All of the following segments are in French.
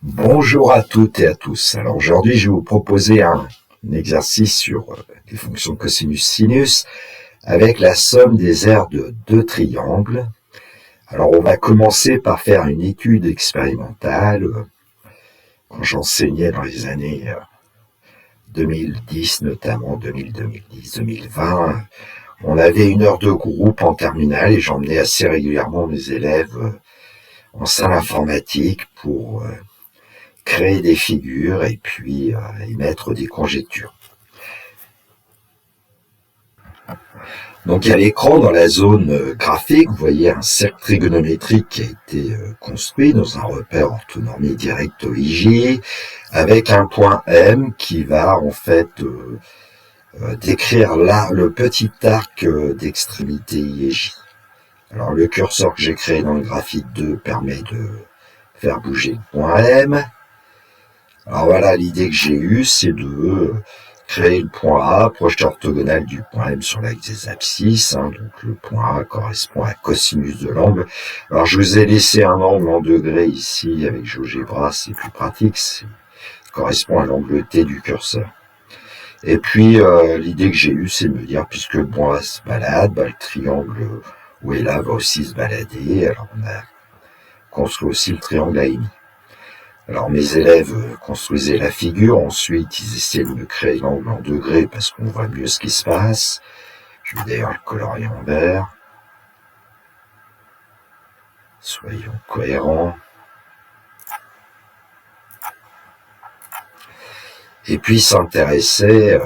Bonjour à toutes et à tous. Alors aujourd'hui, je vais vous proposer un exercice sur les fonctions cosinus-sinus avec la somme des aires de deux triangles. Alors on va commencer par faire une étude expérimentale. Quand j'enseignais dans les années 2010, notamment 2010, 2020, on avait une heure de groupe en terminale et j'emmenais assez régulièrement mes élèves en salle informatique pour créer des figures et puis émettre des conjectures. Donc à l'écran, dans la zone graphique, vous voyez un cercle trigonométrique qui a été construit dans un repère orthonormé direct OIJ avec un point M qui va en fait décrire là le petit arc d'extrémité I et J. Alors le curseur que j'ai créé dans le graphique 2 permet de faire bouger le point M. Alors voilà, l'idée que j'ai eue, c'est de créer le point A, projeté orthogonal du point M sur l'axe des abscisses. Donc le point A correspond à cosinus de l'angle. Alors je vous ai laissé un angle en degrés ici avec GeoGebra, c'est plus pratique, ça correspond à l'angle T du curseur. Et puis l'idée que j'ai eue, c'est de me dire, puisque le point A se balade, le triangle où est là va aussi se balader. Alors on a construit aussi le triangle AMI. Alors mes élèves construisaient la figure, ensuite ils essayaient de me créer l'angle en degrés parce qu'on voit mieux ce qui se passe. Je vais d'ailleurs le colorier en vert. Soyons cohérents. Et puis s'intéresser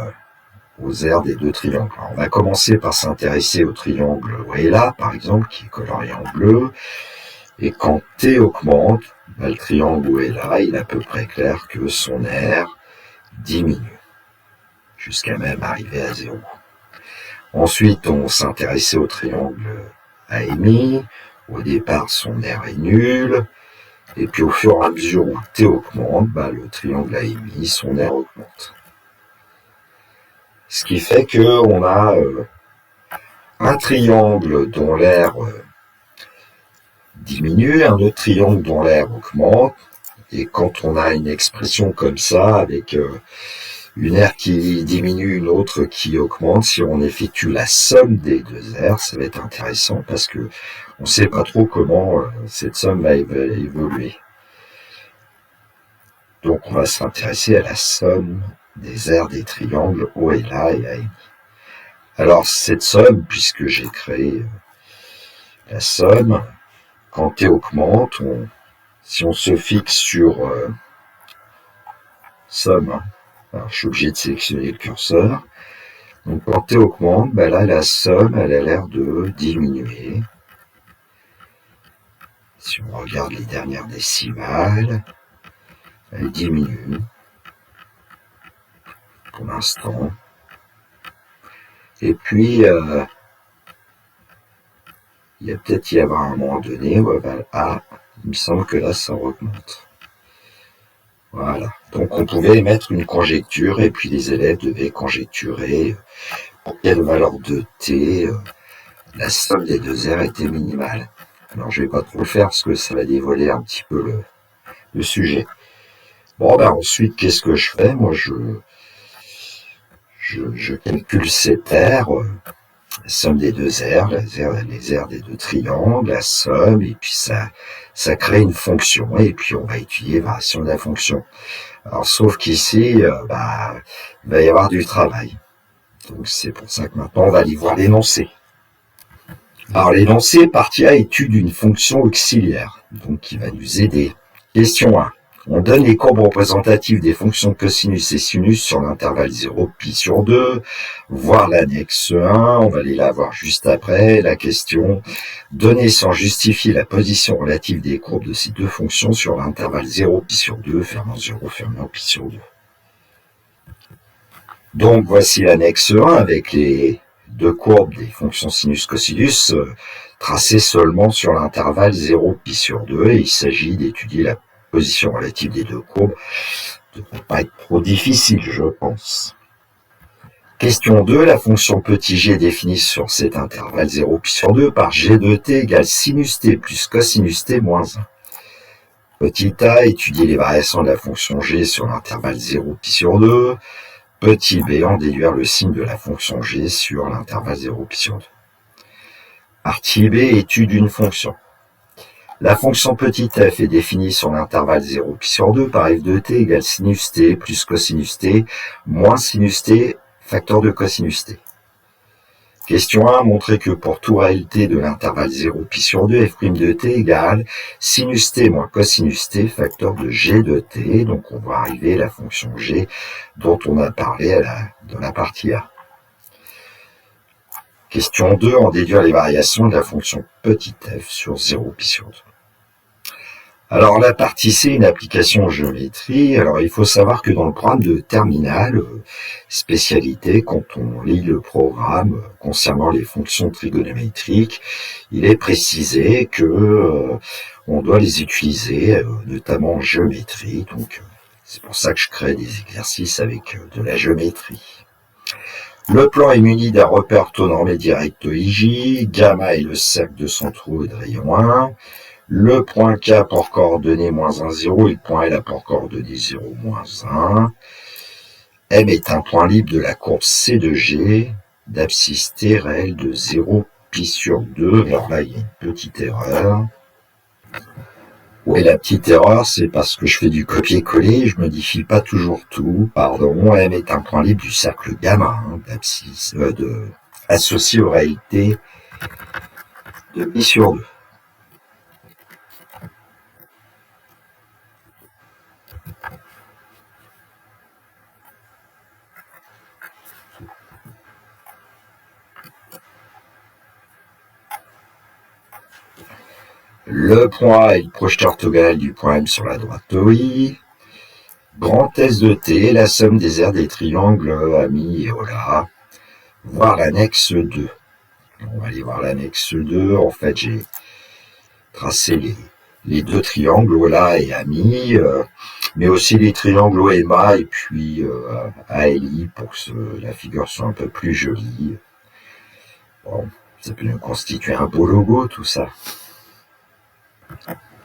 aux aires des deux triangles. Alors, on va commencer par s'intéresser au triangle là, par exemple, qui est colorié en bleu. Et quand T augmente, le triangle où est là, il est à peu près clair que son aire diminue, jusqu'à même arriver à 0. Ensuite, on s'intéressait au triangle AMI. Au départ, son aire est nulle. Et puis, au fur et à mesure où T augmente, le triangle AMI, son aire augmente. Ce qui fait qu'on a un triangle dont l'aire diminue, un autre triangle dont l'aire augmente, et quand on a une expression comme ça, avec une aire qui diminue, une autre qui augmente, si on effectue la somme des deux aires, ça va être intéressant parce que on ne sait pas trop comment cette somme va évoluer. Donc on va s'intéresser à la somme des aires des triangles OLA et AMI. Alors cette somme, puisque j'ai créé la somme, quand T augmente, si on se fixe sur somme, alors je suis obligé de sélectionner le curseur, donc quand T augmente, là la somme elle a l'air de diminuer. Si on regarde les dernières décimales, elle diminue pour l'instant. Et puis il y a peut-être y avoir un moment donné où il me semble que là ça augmente. Voilà. Donc on pouvait émettre une conjecture et puis les élèves devaient conjecturer pour quelle valeur de T la somme des deux aires était minimale. Alors je vais pas trop le faire parce que ça va dévoiler un petit peu le sujet. Bon ensuite qu'est-ce que je fais? Moi je calcule cette aire, la somme des deux aires, les aires des deux triangles, la somme, et puis ça crée une fonction, et puis on va étudier variation de la fonction. Alors sauf qu'ici, il va y avoir du travail. Donc c'est pour ça que maintenant on va aller voir l'énoncé. Alors l'énoncé partie A étude une fonction auxiliaire, donc qui va nous aider. Question 1. On donne les courbes représentatives des fonctions cosinus et sinus sur l'intervalle 0, pi sur 2, voir l'annexe 1, on va aller la voir juste après, la question, donner sans justifier la position relative des courbes de ces deux fonctions sur l'intervalle 0, pi sur 2, fermant 0, fermant pi sur 2. Donc voici l'annexe 1 avec les deux courbes des fonctions sinus-cosinus tracées seulement sur l'intervalle 0, pi sur 2, et il s'agit d'étudier la position relative des deux courbes. Ça ne devrait pas être trop difficile, je pense. Question 2, la fonction petit g définie sur cet intervalle 0 pi sur 2 par g de t égale sinus t plus cosinus t moins 1. Petit a, étudier les variations de la fonction g sur l'intervalle 0 pi sur 2. Petit b, en déduire le signe de la fonction g sur l'intervalle 0 pi sur 2. Partie b, étude d'une fonction. La fonction petit f est définie sur l'intervalle 0 pi sur 2 par f de t égale sinus t plus cosinus t moins sinus t facteur de cosinus t. Question 1, montrer que pour tout réel t de l'intervalle 0 pi sur 2, f' de t égale sinus t moins cosinus t facteur de g de t. Donc on va arriver à la fonction g dont on a parlé dans la partie A. Question 2, en déduire les variations de la fonction petit f sur 0 pi sur 2. Alors la partie C, une application en géométrie. Alors il faut savoir que dans le programme de terminale, spécialité, quand on lit le programme concernant les fonctions trigonométriques, il est précisé que on doit les utiliser, notamment en géométrie. Donc c'est pour ça que je crée des exercices avec de la géométrie. Le plan est muni d'un repère orthonormé direct IJ, gamma est le cercle de centraux et de rayon 1. Le point K pour coordonnées moins 1, 0 et le point L a pour coordonnées 0, moins 1. M est un point libre de la courbe C de G d'abscisse T réelle de 0 pi sur 2. Alors là, il y a une petite erreur. Et la petite erreur, c'est parce que je fais du copier-coller, je modifie pas toujours tout. Pardon, M est un point libre du cercle gamma d'abscisse associé aux réalités de pi sur 2. Le point A est le projeté orthogonal du point M sur la droite OI. Grand S de T, la somme des aires des triangles Ami et Ola. Voir l'annexe 2. On va aller voir l'annexe 2. En fait, j'ai tracé les deux triangles Ola et Ami, mais aussi les triangles OMA et puis ALI pour que la figure soit un peu plus jolie. Bon, ça peut nous constituer un beau logo, tout ça.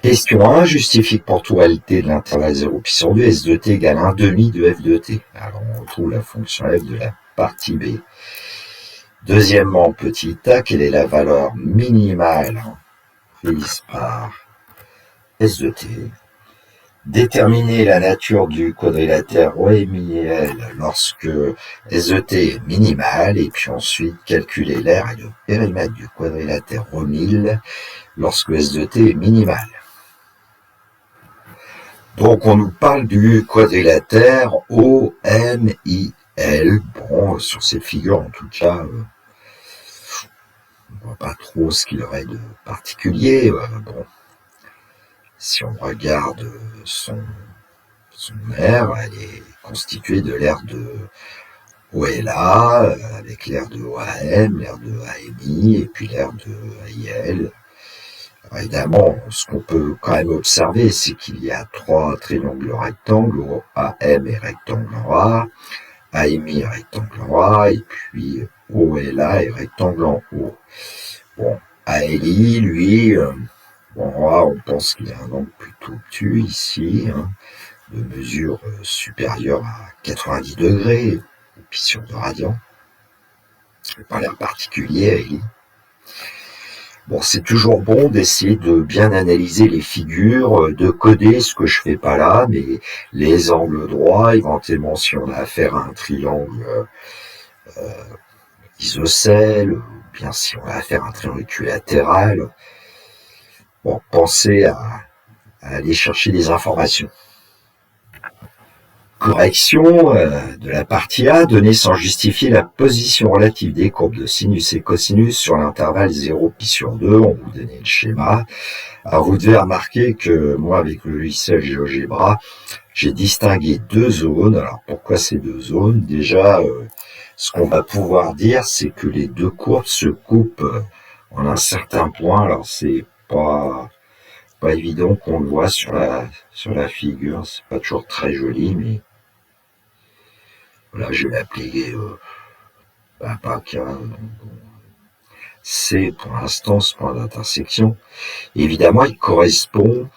Question 1, justifie que pour tout réalité de l'intervalle 0 pi sur 2, S de t égale 1 demi de f de t. Alors on retrouve la fonction f de la partie B. Deuxièmement, petit a, quelle est la valeur minimale prise par S de t? Déterminer la nature du quadrilatère OMIL lorsque S de t est minimal, et puis ensuite calculer l'aire et le périmètre du quadrilatère OMIL lorsque S de t est minimal. Donc on nous parle du quadrilatère OMIL. Bon, sur cette figure en tout cas, on voit pas trop ce qu'il aurait de particulier. Bon, si on regarde son aire, elle est constituée de l'aire de OLA, avec l'aire de OAM, l'aire de AMI, et puis l'aire de AIL. Alors évidemment, ce qu'on peut quand même observer, c'est qu'il y a trois triangles rectangles, AM est rectangle en A, AMI est rectangle en A, et puis OLA est rectangle en O. Bon, ALI, lui, bon, là, on pense qu'il a un angle plutôt obtus ici, de mesure supérieure à 90 degrés, puis sur 2 radians. Pas l'air particulier, ALI. Bon, c'est toujours bon d'essayer de bien analyser les figures, de coder ce que je fais pas là, mais les angles droits, éventuellement si on a affaire à un triangle isocèle, ou bien si on a affaire à un triangle équilatéral, bon, pensez à aller chercher des informations. Correction de la partie A, donner sans justifier la position relative des courbes de sinus et cosinus sur l'intervalle 0 pi sur 2, on vous donnait le schéma. Alors vous devez remarquer que moi avec le logiciel GeoGebra, j'ai distingué deux zones. Alors pourquoi ces deux zones? Déjà, ce qu'on va pouvoir dire, c'est que les deux courbes se coupent en un certain point. Alors c'est pas évident qu'on le voit sur la figure, c'est pas toujours très joli, mais là, je vais l'appeler PAC. C'est pour l'instant ce point d'intersection. Évidemment, il correspond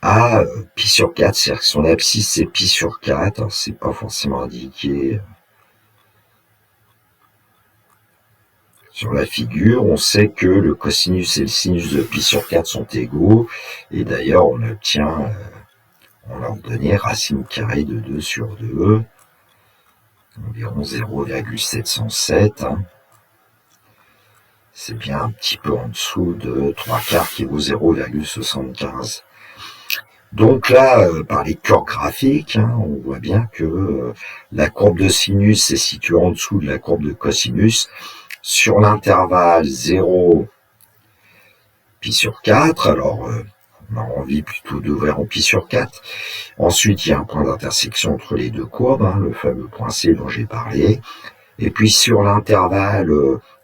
à pi sur 4, c'est-à-dire que son abscisse c'est pi sur 4, alors c'est pas forcément indiqué sur la figure. On sait que le cosinus et le sinus de pi sur 4 sont égaux, et d'ailleurs on obtient en ordonnée racine carrée de 2 sur 2, environ 0,707, hein. C'est bien un petit peu en dessous de 3 quarts qui vaut 0,75. Donc là, par les curves graphiques, hein, on voit bien que la courbe de sinus est située en dessous de la courbe de cosinus sur l'intervalle 0 pi sur 4. Alors, on a envie plutôt d'ouvrir en pi sur 4. Ensuite, il y a un point d'intersection entre les deux courbes, hein, le fameux point C dont j'ai parlé. Et puis sur l'intervalle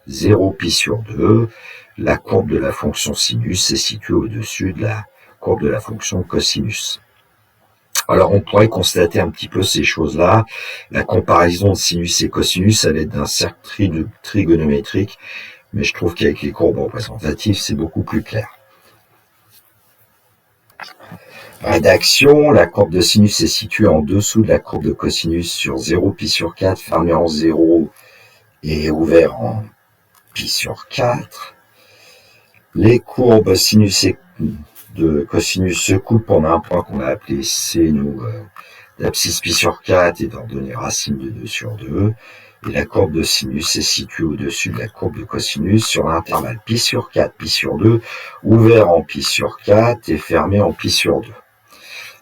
0 pi sur 2, la courbe de la fonction sinus est située au-dessus de la courbe de la fonction cosinus. Alors on pourrait constater un petit peu ces choses-là, la comparaison de sinus et cosinus à l'aide d'un cercle trigonométrique, mais je trouve qu'avec les courbes représentatives, c'est beaucoup plus clair. Rédaction, la courbe de sinus est située en dessous de la courbe de cosinus sur 0 pi sur 4, fermé en 0 et ouvert en pi sur 4. Les courbes sinus et de cosinus se coupent en un point qu'on a appelé C, nous, d'abscisse pi sur 4 et d'ordonnée racine de 2 sur 2. Et la courbe de sinus est située au-dessus de la courbe de cosinus sur l'intervalle pi sur 4, pi sur 2, ouvert en pi sur 4 et fermé en pi sur 2.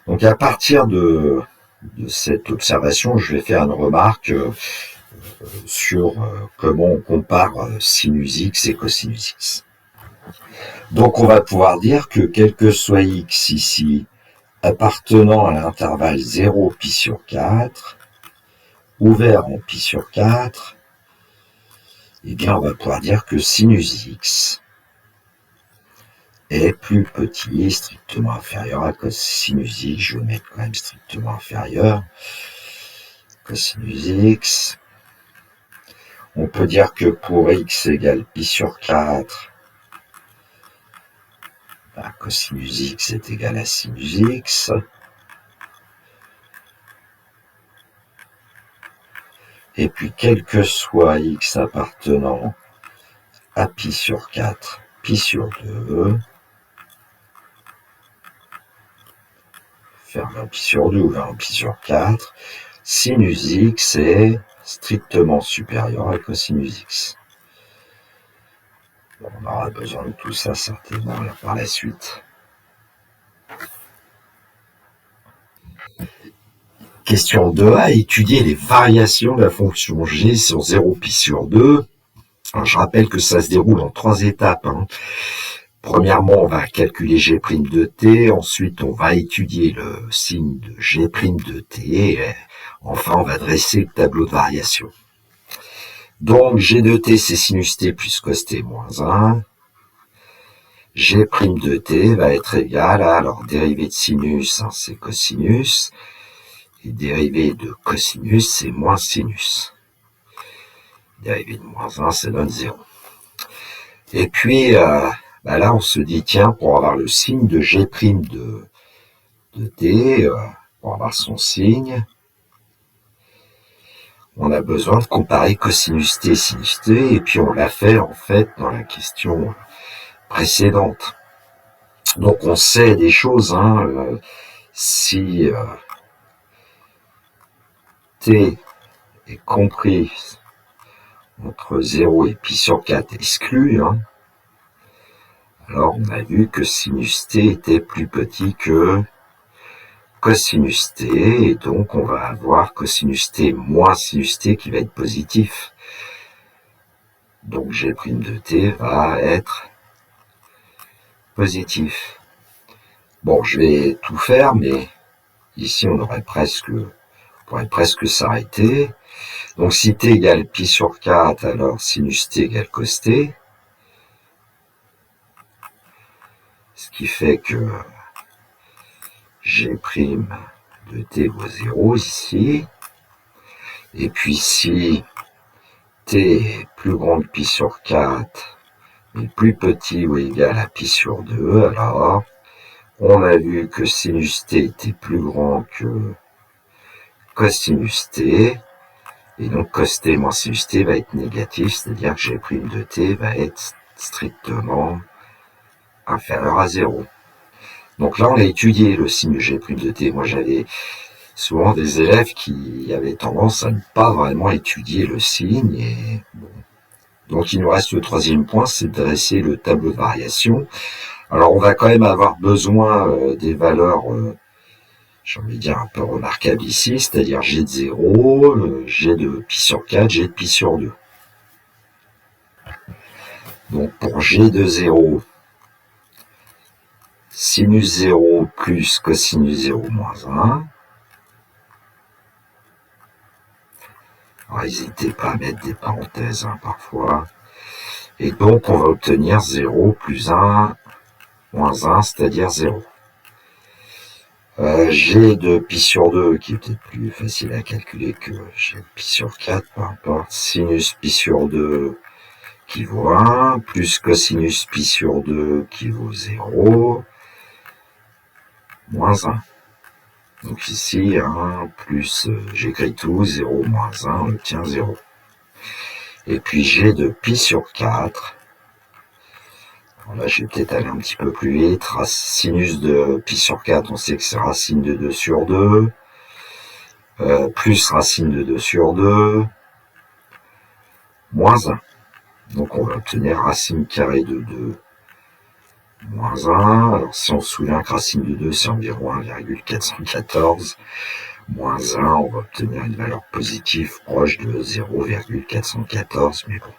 Donc à partir de cette observation, je vais faire une remarque sur comment on compare sinus x et cosinus x. Donc on va pouvoir dire que quel que soit x ici, appartenant à l'intervalle 0 pi sur 4, ouvert en pi sur 4, eh bien on va pouvoir dire que sinus x est plus petit, strictement inférieur à cosinus x. Je vais mettre quand même strictement inférieur. Cosinus x. On peut dire que pour x égale pi sur 4, cosinus x est égal à sinus x. Et puis, quel que soit x appartenant à pi sur 4, pi sur 2, fermé en pi sur 2, ouvert en pi sur 4, sinus x est strictement supérieur à cosinus x. Bon, on aura besoin de tout ça certainement par la suite. Question 2a, étudier les variations de la fonction g sur 0 pi sur 2. Alors, je rappelle que ça se déroule en 3 étapes. Hein. Premièrement, on va calculer g' de t, ensuite on va étudier le signe de g' de t, et enfin on va dresser le tableau de variation. Donc g de t c'est sinus t plus cos t moins 1. G' de t va être égal à, alors dérivée de sinus, hein, c'est cosinus, et dérivée de cosinus, c'est moins sinus. Dérivée de moins 1, ça donne 0. Et puis, là, on se dit, tiens, pour avoir le signe de g' de t, pour avoir son signe, on a besoin de comparer cosinus t, sinus t, et puis on l'a fait, en fait, dans la question précédente. Donc, on sait des choses, hein, si t est compris entre 0 et pi sur 4 exclu, hein, alors on a vu que sinus t était plus petit que cosinus t, et donc on va avoir cosinus t moins sinus t qui va être positif. Donc g' de t va être positif. Bon, je vais tout faire, mais ici on pourrait presque s'arrêter. Donc si t égale pi sur 4, alors sinus t égale cos t. Ce qui fait que g' de t vaut 0 ici. Et puis si t est plus grand que pi sur 4, mais plus petit ou égal à pi sur 2, alors On a vu que sinus t était plus grand que cosinus t, et donc cos t moins sinus t va être négatif, c'est-à-dire que g' de t va être strictement inférieur à 0. Donc là, on a étudié le signe g' de t. Moi, j'avais souvent des élèves qui avaient tendance à ne pas vraiment étudier le signe. Et bon. Donc, il nous reste le troisième point, c'est de dresser le tableau de variation. Alors, on va quand même avoir besoin des valeurs, j'ai envie de dire, un peu remarquables ici, c'est-à-dire g de 0, g de pi sur 4, g de pi sur 2. Donc, pour g de 0, sinus 0 plus cosinus 0 moins 1. Alors, n'hésitez pas à mettre des parenthèses parfois. Et donc, on va obtenir 0 plus 1 moins 1, c'est-à-dire 0. G de pi sur 2, qui est peut-être plus facile à calculer que G de pi sur 4, peu importe. Sinus pi sur 2 qui vaut 1, plus cosinus pi sur 2 qui vaut 0, moins 1. Donc ici, 1 plus, j'écris tout, 0 moins 1, on obtient 0. Et puis G de pi sur 4, alors là je vais peut-être aller un petit peu plus vite, sinus de pi sur 4, on sait que c'est racine de 2 sur 2, plus racine de 2 sur 2, moins 1. Donc on va obtenir racine carrée de 2 moins 1. Alors si on se souvient que racine de 2 c'est environ 1,414, moins 1, on va obtenir une valeur positive proche de 0,414, mais bon.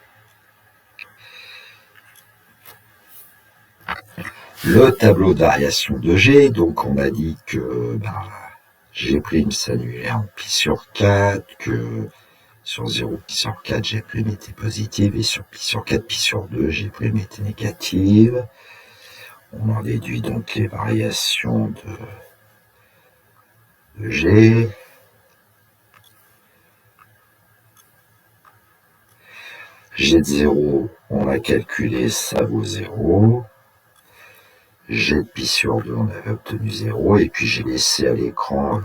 Le tableau de variation de G, donc on a dit que G' s'annulait en pi sur 4, que sur 0 pi sur 4, G' était positive, et sur pi sur 4, pi sur 2, G' était négative. On en déduit donc les variations de G. G de 0, on l'a calculé, ça vaut 0. G de pi sur 2, on avait obtenu 0. Et puis j'ai laissé à l'écran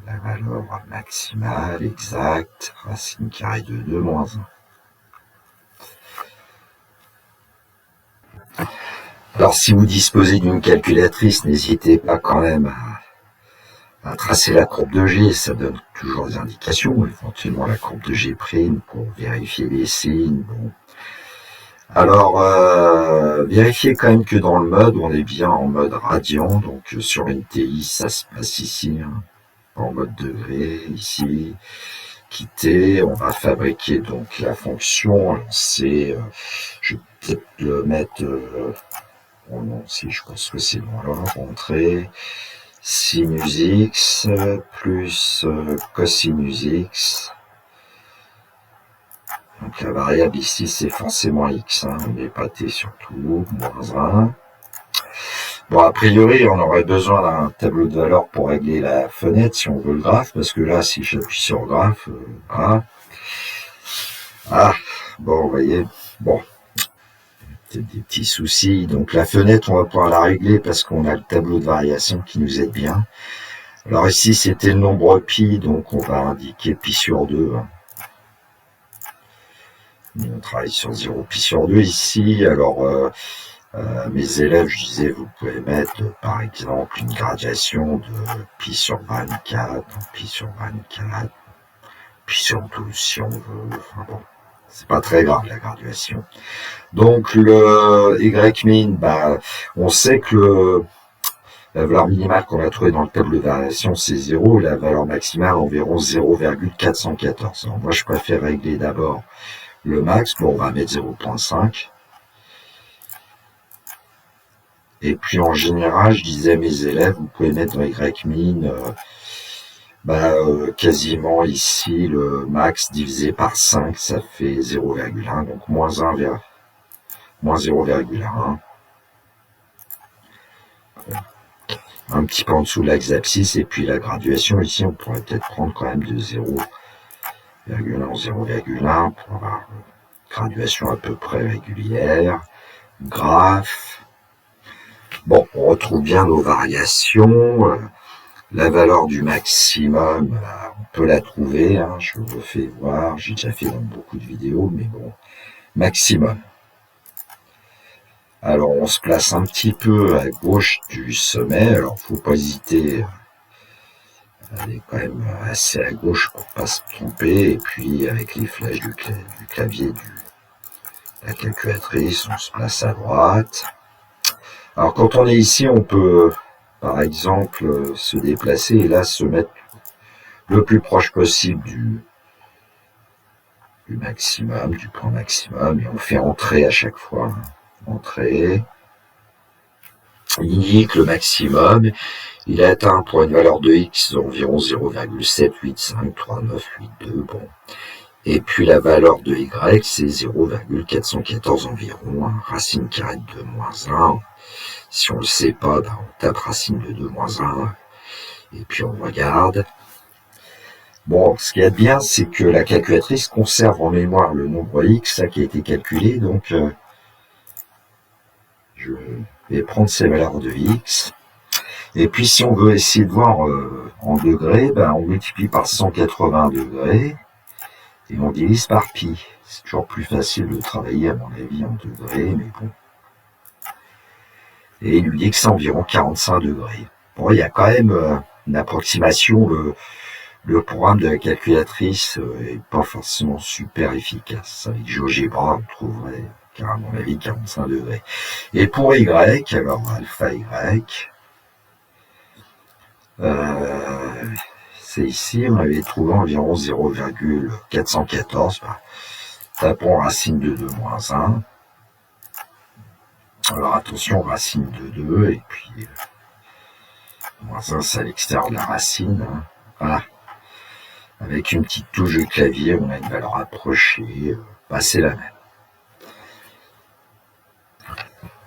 la valeur maximale exacte, racine carrée de 2 moins 1. Alors si vous disposez d'une calculatrice, n'hésitez pas quand même à tracer la courbe de G, ça donne toujours des indications, éventuellement la courbe de G' pour vérifier les signes. Bon. Alors, vérifiez quand même que dans le mode, on est bien en mode radian, donc sur une TI, ça se passe ici, hein, en mode degré, ici, quitter, on va fabriquer donc la fonction, c'est, je vais peut-être le mettre, bon non, si je pense que c'est bon, alors, entrée, sinus x plus cosinus x. Donc la variable ici, c'est forcément x, hein, on n'est pas t surtout, moins 1. Bon, a priori, on aurait besoin d'un tableau de valeur pour régler la fenêtre si on veut le graphe, parce que là, si j'appuie sur le graphe, voilà. Ah, bon, vous voyez, bon, peut-être des petits soucis. Donc la fenêtre, on va pouvoir la régler parce qu'on a le tableau de variation qui nous aide bien. Alors ici, c'était le nombre pi, donc on va indiquer pi sur 2. Hein. On travaille sur 0 pi sur 2 ici. Alors, mes élèves, je disais, vous pouvez mettre, par exemple, une graduation de pi sur 24, pi sur 24, pi sur 12 si on veut. Enfin bon, c'est pas très grave la graduation. Donc le y-min, on sait que la valeur minimale qu'on a trouvée dans le tableau de variation, c'est 0, et la valeur maximale environ 0,414. Alors moi, je préfère régler d'abord le max, bon, on va mettre 0,5. Et puis en général, je disais à mes élèves, vous pouvez mettre dans y-min, quasiment ici, le max divisé par 5, ça fait 0,1, donc moins 0,1. Un petit peu en dessous de l'axe abscisse, et puis la graduation, ici, on pourrait peut-être prendre quand même de 0,1 ou 0,1 pour avoir une graduation à peu près régulière. Graphe. Bon, on retrouve bien nos variations. La valeur du maximum, on peut la trouver, hein, je vous le fais voir, j'ai déjà fait dans beaucoup de vidéos, mais bon, maximum. Alors on se place un petit peu à gauche du sommet, alors faut pas hésiter, elle est quand même assez à gauche pour pas se tromper, et puis avec les flèches du clavier de la calculatrice, on se place à droite. Alors quand on est ici, on peut par exemple se déplacer et là se mettre le plus proche possible du maximum, du point maximum, et on fait entrer à chaque fois. Entrée. Il indique le maximum. Il est atteint pour une valeur de x d'environ 0,7853982. Bon. Et puis la valeur de y, c'est 0,414 environ. Racine carrée de 2 moins 1. Si on ne le sait pas, ben on tape racine de 2 moins 1. Et puis on regarde. Bon, ce qu'il y a de bien, c'est que la calculatrice conserve en mémoire le nombre x, ça qui a été calculé, donc je vais prendre ces valeurs de x. Et puis si on veut essayer de voir en degrés, ben, on multiplie par 180 degrés et on divise par pi. C'est toujours plus facile de travailler, à mon avis, en degrés, mais bon. Et il lui dit que c'est environ 45 degrés. Bon, il y a quand même une approximation. Le programme de la calculatrice est pas forcément super efficace. Avec GeoGebra, on trouverait, à mon avis, 45 degrés. Et pour Y, alors alpha Y, c'est ici, on avait trouvé environ 0,414. Tapons racine de 2 moins 1. Alors attention, racine de 2, et puis moins 1, c'est à l'extérieur de la racine. Hein. Voilà. Avec une petite touche de clavier, on a une valeur approchée, c'est la même.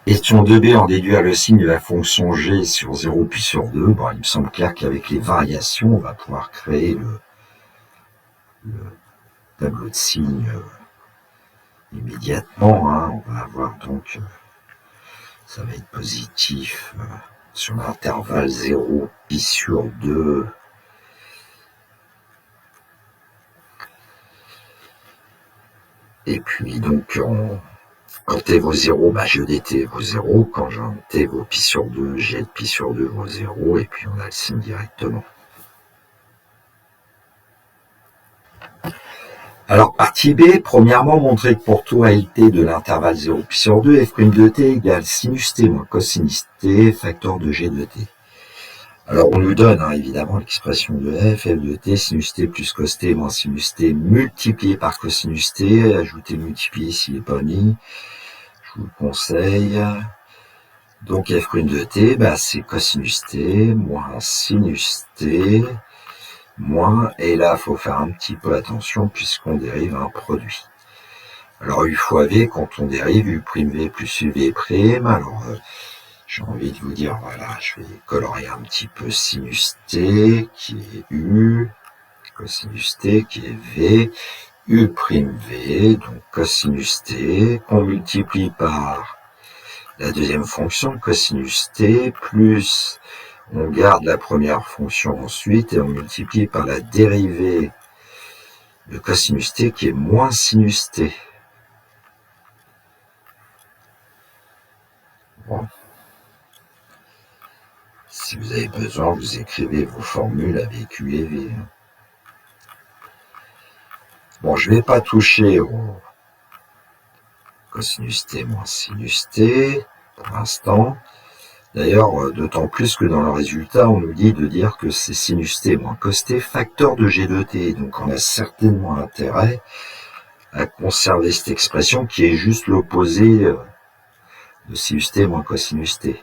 Question 2b, en déduire le signe de la fonction g sur 0 puis sur 2. Bon, il me semble clair qu'avec les variations, on va pouvoir créer le tableau de signes immédiatement. Hein. On va avoir donc, ça va être positif sur l'intervalle 0 pi sur 2. Et puis donc, quand t vaut 0, je dt vaut 0. Quand t vaut pi sur 2, g de pi sur 2 vaut 0. Et puis on a le signe directement. Alors, partie B, premièrement, montrer que pour tout LT de l'intervalle 0 pi sur 2, f' de t égale sinus t moins cosinus t, facteur de g de t. Alors, on nous donne, évidemment, l'expression de f de t, sinus t plus cos t moins sinus t multiplié par cosinus t, ajouter multiplié s'il n'est pas mis, je vous le conseille. Donc, f' de t, c'est cosinus t moins sinus t, moins, et là, il faut faire un petit peu attention puisqu'on dérive un produit. Alors, u fois v, quand on dérive u' v plus uv', alors, j'ai envie de vous dire, voilà, je vais colorier un petit peu sinus t, qui est u, cosinus t, qui est v, u'v, donc cosinus t, qu'on multiplie par la deuxième fonction, cosinus t, plus on garde la première fonction ensuite, et on multiplie par la dérivée de cosinus t, qui est moins sinus t. Bon. Si vous avez besoin, vous écrivez vos formules avec U et V. Bon, je ne vais pas toucher au cosinus t moins sinus t pour l'instant. D'ailleurs, d'autant plus que dans le résultat, on nous dit de dire que c'est sinus t moins cos t facteur de g de t. Donc on a certainement intérêt à conserver cette expression qui est juste l'opposé de sinus t moins cosinus t.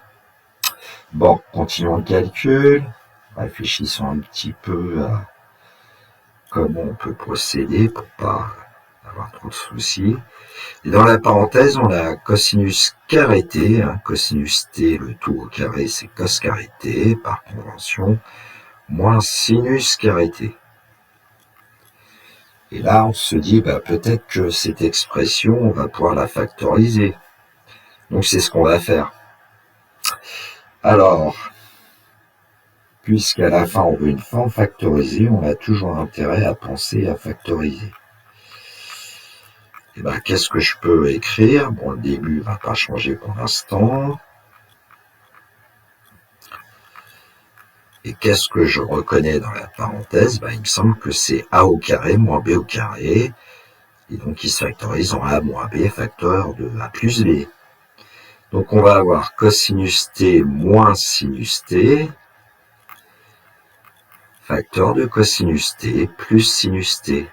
Bon, continuons le calcul. Réfléchissons un petit peu à comment on peut procéder pour pas avoir trop de soucis. Et dans la parenthèse, on a cosinus carré t. Cosinus t, le tout au carré, c'est cos carré t, par convention, moins sinus carré t. Et là, on se dit, peut-être que cette expression, on va pouvoir la factoriser. Donc, c'est ce qu'on va faire. Alors, puisqu'à la fin on veut une forme factorisée, on a toujours intérêt à penser à factoriser. Et ben, qu'est-ce que je peux écrire? Bon, le début ne va pas changer pour l'instant. Et qu'est-ce que je reconnais dans la parenthèse? Ben, il me semble que c'est a au carré moins b au carré. Et donc, il se factorise en a moins b facteur de a plus b. Donc, on va avoir cosinus t moins sinus t, facteur de cosinus t plus sinus t.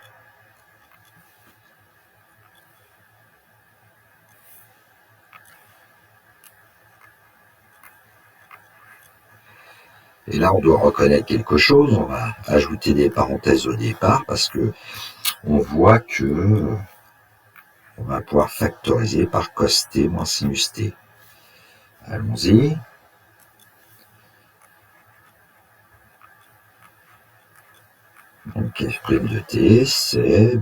Et là, on doit reconnaître quelque chose. On va ajouter des parenthèses au départ parce que on voit que on va pouvoir factoriser par cos t moins sinus t. Allons-y. Donc f' de t, c'est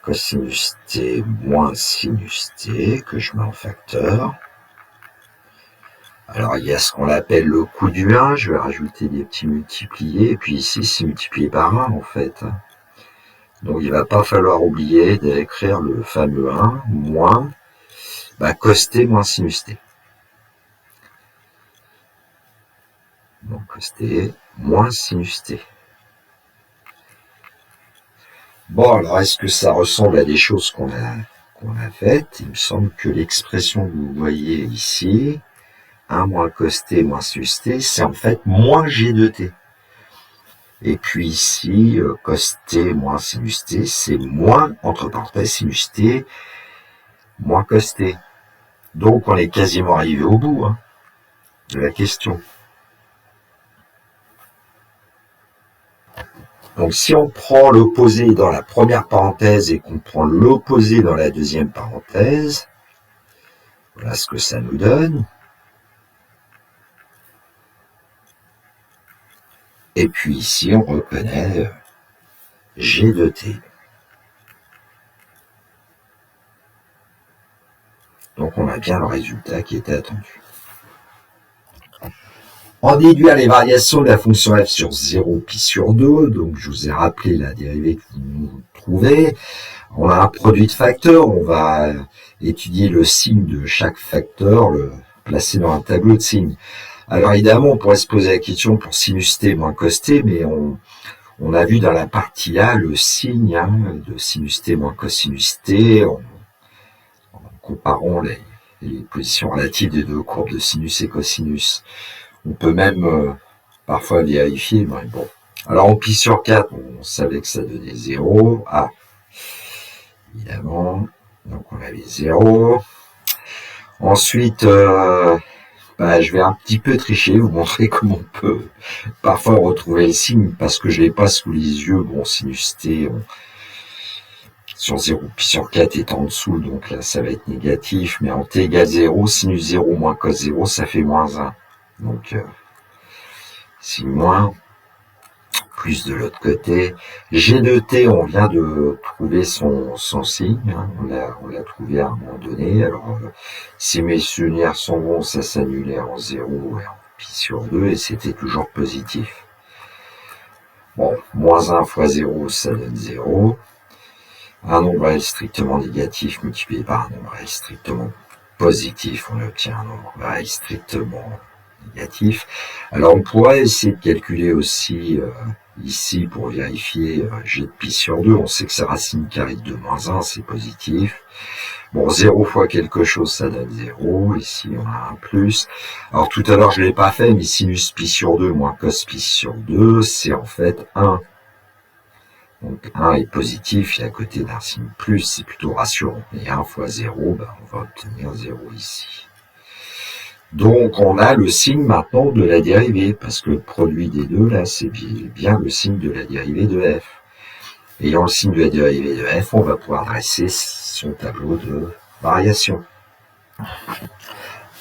cosinus t moins sinus t que je mets en facteur. Alors, il y a ce qu'on appelle le coût du 1, je vais rajouter des petits multipliés, et puis ici, c'est multiplié par 1, en fait. Donc, il ne va pas falloir oublier d'écrire le fameux 1, moins, cos t moins sinus t. Donc, cos t moins sinus t. Bon, alors, est-ce que ça ressemble à des choses qu'on a faites? Il me semble que l'expression que vous voyez ici, 1 moins cos t moins sinus t, c'est en fait moins g de t. Et puis ici, cos t moins sinus t, c'est moins, entre parenthèses, sinus t moins cos t. Donc on est quasiment arrivé au bout de la question. Donc si on prend l'opposé dans la première parenthèse et qu'on prend l'opposé dans la deuxième parenthèse, voilà ce que ça nous donne. Et puis ici, on reconnaît g de t. Donc on a bien le résultat qui était attendu. En déduire les variations de la fonction f sur 0 pi sur 2, donc je vous ai rappelé la dérivée que vous trouvez. On a un produit de facteurs, on va étudier le signe de chaque facteur, le placer dans un tableau de signes. Alors évidemment, on pourrait se poser la question pour sinus t moins cos t, mais on a vu dans la partie A le signe de sinus t moins cosinus t en comparant les positions relatives des deux courbes de sinus et cosinus. On peut même parfois vérifier, mais bon. Alors en pi sur 4, on savait que ça donnait 0. Ah, évidemment. Donc on avait 0. Ensuite, je vais un petit peu tricher, vous montrer comment on peut parfois retrouver le signe, parce que je l'ai pas sous les yeux. Bon, sinus t sur 0, pi sur 4 est en dessous, donc là ça va être négatif, mais en t égale 0, sinus 0 moins cos 0, ça fait moins 1. Donc, si moins, plus de l'autre côté. G de t, on vient de trouver son signe, on l'a trouvé à un moment donné. Alors, si mes souvenirs sont bons, ça s'annulait en 0 et en pi sur 2, et c'était toujours positif. Bon, moins 1 fois 0, ça donne 0. Un nombre réel strictement négatif multiplié par un nombre réel strictement positif, on obtient un nombre réel strictement négatif. Alors on pourrait essayer de calculer aussi ici pour vérifier g de pi sur 2, on sait que c'est racine carrée de moins 1, c'est positif. Bon, 0 fois quelque chose, ça donne 0. Ici, on a un plus. Alors tout à l'heure, je ne l'ai pas fait, mais sinus pi sur 2 moins cos pi sur 2, c'est en fait 1. Donc 1 est positif, et à côté d'un signe plus, c'est plutôt rassurant. Et 1 fois 0, on va obtenir 0 ici. Donc on a le signe maintenant de la dérivée, parce que le produit des deux, là, c'est bien le signe de la dérivée de f. Ayant le signe de la dérivée de f, on va pouvoir dresser son tableau de variation.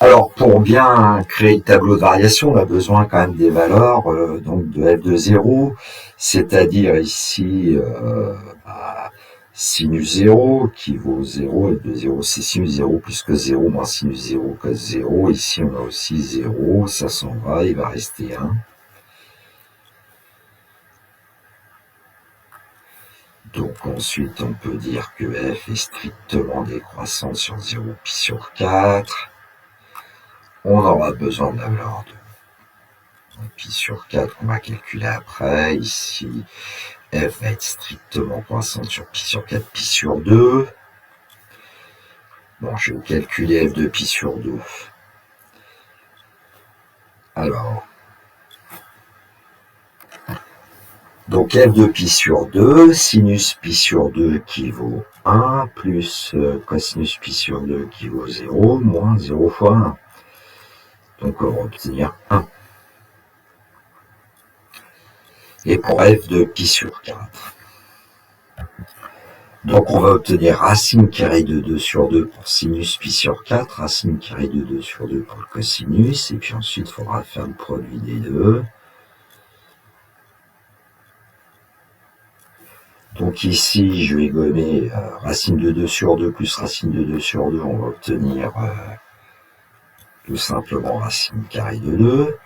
Alors pour bien créer le tableau de variation, on a besoin quand même des valeurs donc de f de 0, c'est-à-dire ici Sinus 0 qui vaut 0, f de 0 c'est sinus 0 plus que 0 moins sinus 0 cos 0. Ici on a aussi 0, ça s'en va, il va rester 1. Donc ensuite on peut dire que f est strictement décroissante sur 0 pi sur 4. On aura besoin de la valeur de pi sur 4 qu'on va calculer après. Ici f va être strictement croissante sur pi sur 4, pi sur 2. Bon, je vais calculer f de pi sur 2. Alors, donc f de pi sur 2, sinus pi sur 2 qui vaut 1, plus cosinus pi sur 2 qui vaut 0, moins 0 fois 1. Donc on va obtenir 1. Et pour f de pi sur 4. Donc on va obtenir racine carrée de 2 sur 2 pour sinus pi sur 4, racine carrée de 2 sur 2 pour le cosinus, et puis ensuite il faudra faire le produit des deux. Donc ici, je vais gommer racine de 2 sur 2 plus racine de 2 sur 2, on va obtenir tout simplement racine carrée de 2.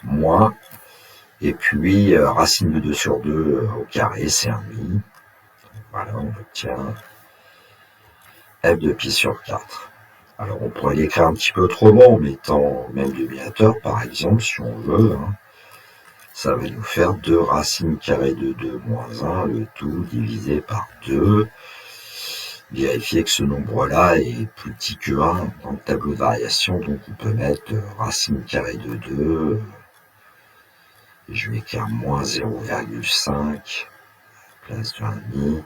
Moins, et puis racine de 2 sur 2 au carré, c'est 1,5. Voilà, on obtient f de pi sur 4. Alors on pourrait l'écrire un petit peu autrement en mettant même dénominateur par exemple, si on veut. Ça va nous faire 2 racines carrées de 2 moins 1, le tout divisé par 2. Vérifier que ce nombre-là est plus petit que 1 dans le tableau de variation, donc on peut mettre racine carrée de 2, et je vais écrire moins 0,5, place de 1,5.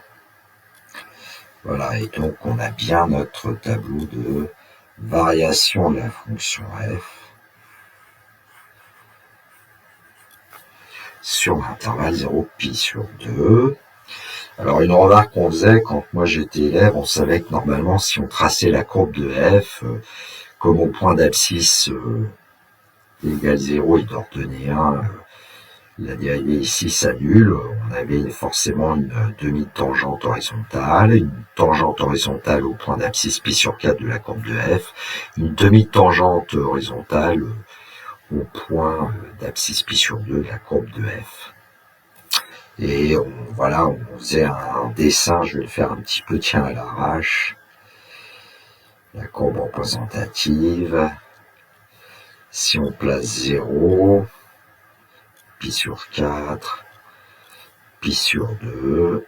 Voilà, et donc on a bien notre tableau de variation de la fonction f sur l'intervalle 0 pi sur 2. Alors une remarque qu'on faisait quand moi j'étais élève, on savait que normalement si on traçait la courbe de f, comme au point d'abscisse égale 0 et d'ordonnée 1, la dérivée ici s'annule, on avait forcément une demi-tangente horizontale, une tangente horizontale au point d'abscisse pi sur 4 de la courbe de f, une demi-tangente horizontale au point d'abscisse pi sur 2 de la courbe de f. Et voilà, on faisait un dessin, je vais le faire un petit peu tiens à l'arrache. La courbe représentative. Si on place 0, pi sur 4, pi sur 2.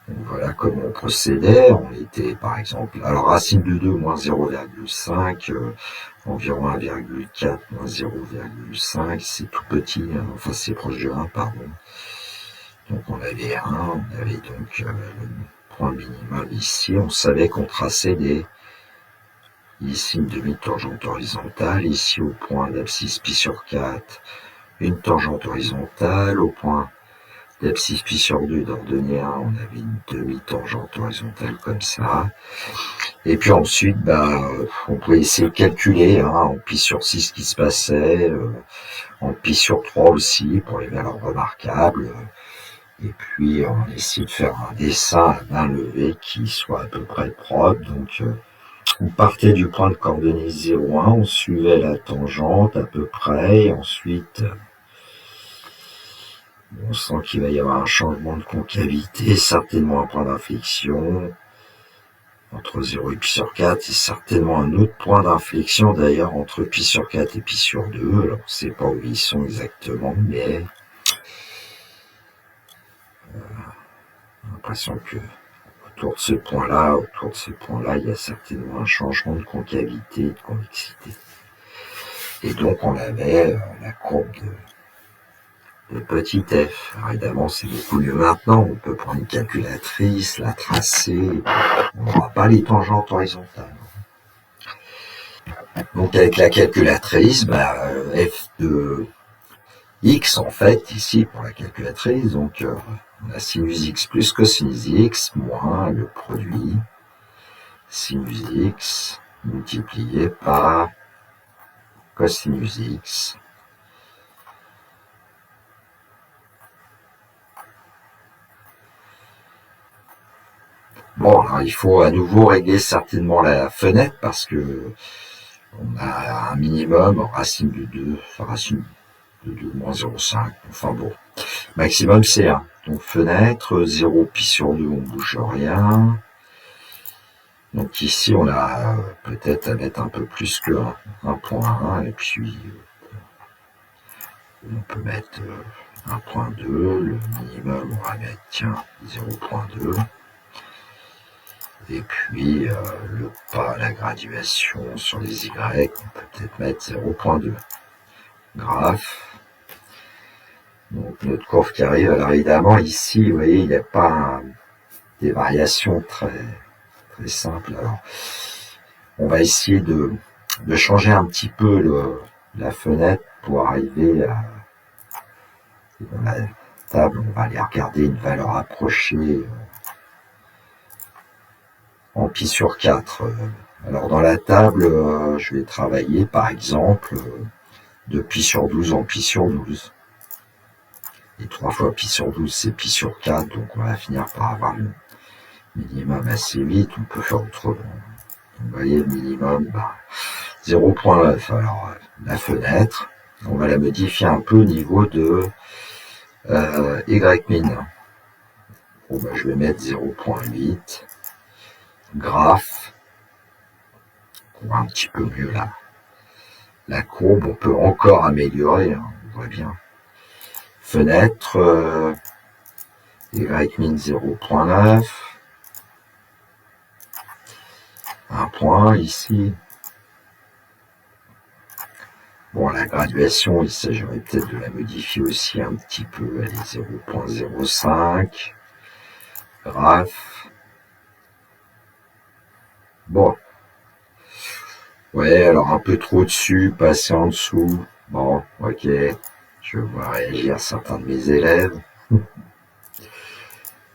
Donc voilà comment on procédait. On était par exemple, alors racine de 2 moins 0,5, environ 1,4 moins 0,5, c'est tout petit, hein, enfin c'est proche de 1, pardon. Donc on avait 1, on avait donc le point minimal ici, on savait qu'on traçait ici une demi-tangente horizontale, ici au point d'abscisse pi sur 4, une tangente horizontale, au point d'abscisse pi sur 2 d'ordonnée 1, on avait une demi-tangente horizontale comme ça. Et puis ensuite, on pouvait essayer de calculer en pi sur 6 ce qui se passait, en pi sur 3 aussi pour les valeurs remarquables. Et puis on essaie de faire un dessin à main levée qui soit à peu près propre. Donc on partait du point de coordonnées 0,1, on suivait la tangente à peu près, et ensuite on sent qu'il va y avoir un changement de concavité, certainement un point d'inflexion entre 0 et pi sur 4, et certainement un autre point d'inflexion d'ailleurs entre pi sur 4 et pi sur 2. Alors on ne sait pas où ils sont exactement, mais j'ai l'impression que autour de ce point-là, il y a certainement un changement de concavité et de convexité. Et donc on avait la courbe de petit f. Alors évidemment, c'est beaucoup mieux maintenant. On peut prendre une calculatrice, la tracer. On n'aura pas les tangentes horizontales. Donc avec la calculatrice, f de x en fait, ici pour la calculatrice, donc on a sinus x plus cosinus x moins le produit sinus x multiplié par cosinus x Bon, alors il faut à nouveau régler certainement la fenêtre parce que on a un minimum racine de 2, enfin racine de 2 moins 0,5. Enfin bon, maximum c'est 1. Donc fenêtre, 0 pi sur 2, on bouge rien. Donc ici on a peut-être à mettre un peu plus que 1.1 et puis on peut mettre 1.2, le minimum on va mettre tiens 0.2. Et puis le pas, la graduation sur les Y, on peut peut-être mettre 0.2. Graphe. Donc notre courbe qui arrive. Alors évidemment ici, vous voyez, il n'y a pas des variations très simples. Alors on va essayer de changer un petit peu la fenêtre pour arriver à dans la table. On va aller regarder une valeur approchée en pi sur 4. Alors dans la table, je vais travailler par exemple de pi sur 12 en pi sur 12. Et 3 fois pi sur 12, c'est pi sur 4, donc on va finir par avoir le minimum assez vite. On peut faire autrement. Vous voyez, le minimum, 0.9. Alors la fenêtre, on va la modifier un peu au niveau de Y-min. Bon, je vais mettre 0.8. Graphe, on voit un petit peu mieux là. La courbe, on peut encore améliorer, hein, on voit bien. Fenêtre, Y-min 0.9. Un point ici. Bon, la graduation, il s'agirait peut-être de la modifier aussi un petit peu. Elle est 0.05. Graphe. Bon. Ouais, alors un peu trop dessus, passer en dessous. Bon, ok. Je vois réagir certains de mes élèves.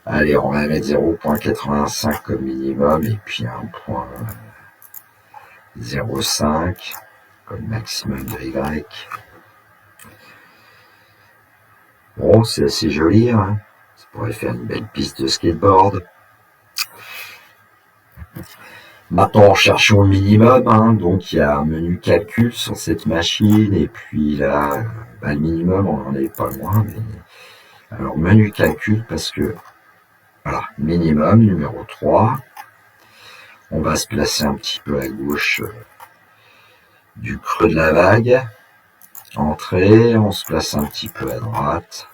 Allez, on va mettre 0.85 comme minimum et puis 1.05 comme maximum de Y. Bon, c'est assez joli, hein. Ça pourrait faire une belle piste de skateboard. Maintenant, cherchons le minimum, hein. Donc il y a un menu calcul sur cette machine et puis là, le minimum, on n'en est pas loin. Mais... Alors menu calcul parce que voilà, minimum numéro 3. On va se placer un petit peu à gauche du creux de la vague. Entrée, on se place un petit peu à droite.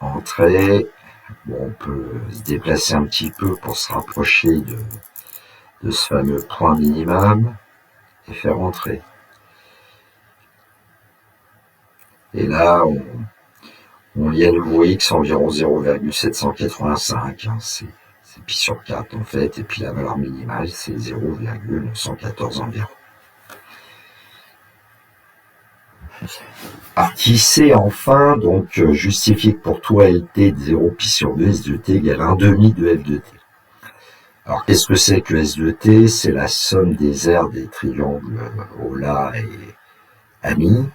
Entrée. Bon, on peut se déplacer un petit peu pour se rapprocher de ce fameux point minimum et faire entrer. Et là, on lit à nouveau X environ 0,785. Hein, c'est pi sur 4 en fait. Et puis la valeur minimale, c'est 0,114 environ. Partie C enfin, donc justifier que pour tout LT de 0 pi sur 2, S de t égale 1 demi de F de t. Alors qu'est-ce que c'est que S de t? C'est la somme des aires des triangles Euler et Ami.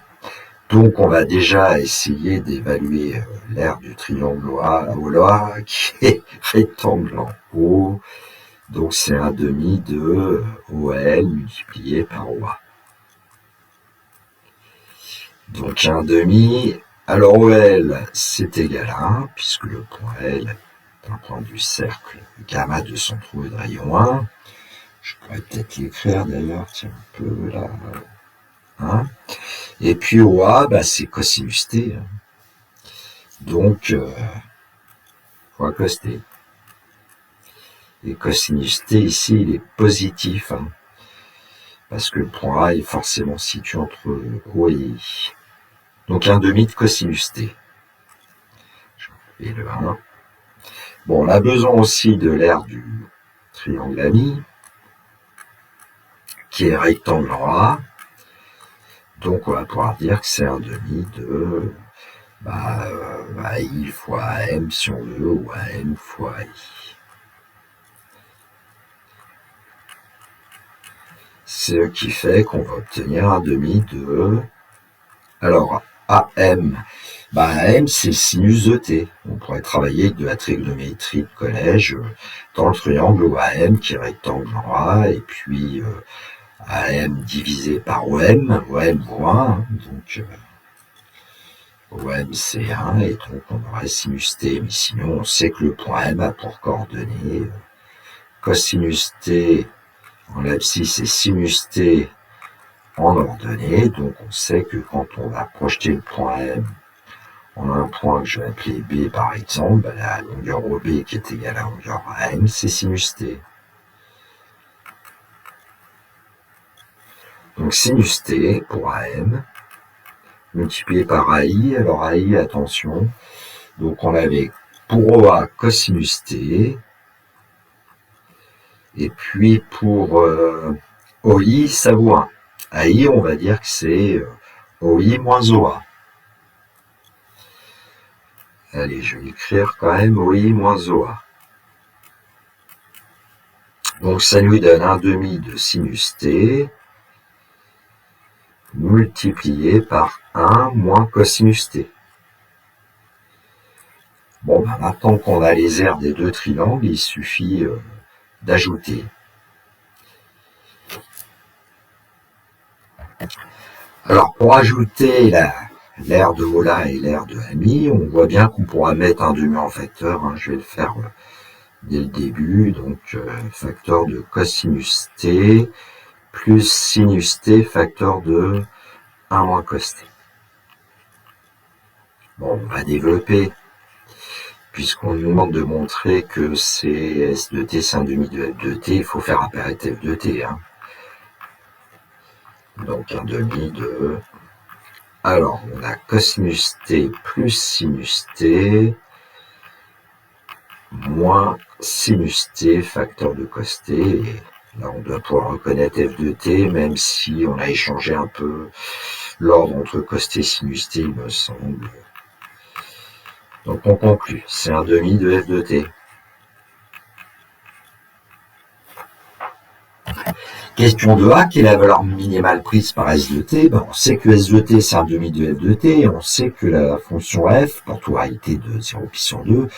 Donc on va déjà essayer d'évaluer l'aire du triangle Euler qui est rectangle en haut. Donc c'est 1 demi de OL multiplié par OA. Donc 1 demi, alors OL c'est égal à 1, puisque le point L est un point du cercle gamma de son trou de rayon 1. Je pourrais peut-être l'écrire d'ailleurs, tiens un peu là. Hein. Et puis OA, c'est cosinus T. Donc, fois cos T. Et cosinus T ici, il est positif, hein, parce que le point A est forcément situé entre O et I. Donc 1 demi de cosinus T. Et le 1. Bon, on a besoin aussi de l'aire du triangle Ami, qui est rectangle en A. Donc on va pouvoir dire que c'est 1 demi de I fois AM si on veut, ou AM fois I. Ce qui fait qu'on va obtenir 1 demi de... Alors, AM, Bah, AM, c'est le sinus de t. On pourrait travailler avec de la trigonométrie de collège dans le triangle OAM qui est rectangle en A, et puis AM divisé par OM, OM vaut 1, donc OM c'est 1, et donc on aurait sinus t, mais sinon on sait que le point M a pour coordonnées cosinus t en l'abscisse et sinus t en ordonnée, donc on sait que quand on va projeter le point M, on a un point que je vais appeler B par exemple, la longueur OB qui est égale à la longueur AM, c'est sinus t. Donc sinus t pour AM, multiplié par AI, alors AI, attention, donc on avait pour OA cosinus t, et puis pour OI, ça vaut 1. AI, on va dire que c'est OI moins OA. Allez, je vais écrire quand même OI moins OA. Donc ça nous donne un demi de sinus t multiplié par 1 moins cosinus t. Bon, ben maintenant qu'on a les aires des deux triangles, il suffit d'ajouter. Alors pour ajouter l'aire de Ola et l'aire de Ami, on voit bien qu'on pourra mettre un demi en facteur, hein, je vais le faire dès le début, donc facteur de cosinus t plus sinus t facteur de 1 moins cos t. Bon, on va développer, puisqu'on nous demande de montrer que c'est S de t, c'est un demi de F de t, il faut faire apparaître F de t. Hein. Donc un demi de... Alors, on a cosinus t plus sinus t moins sinus t facteur de cos t. Et là, on doit pouvoir reconnaître F de t, même si on a échangé un peu l'ordre entre cos t et sinus t, il me semble. Donc on conclut, c'est un demi de F de t. Question 2A, quelle est la valeur minimale prise par S de t? On sait que S de t c'est un demi de F de t, et on sait que la fonction f porte au t de 0 pi sur 2,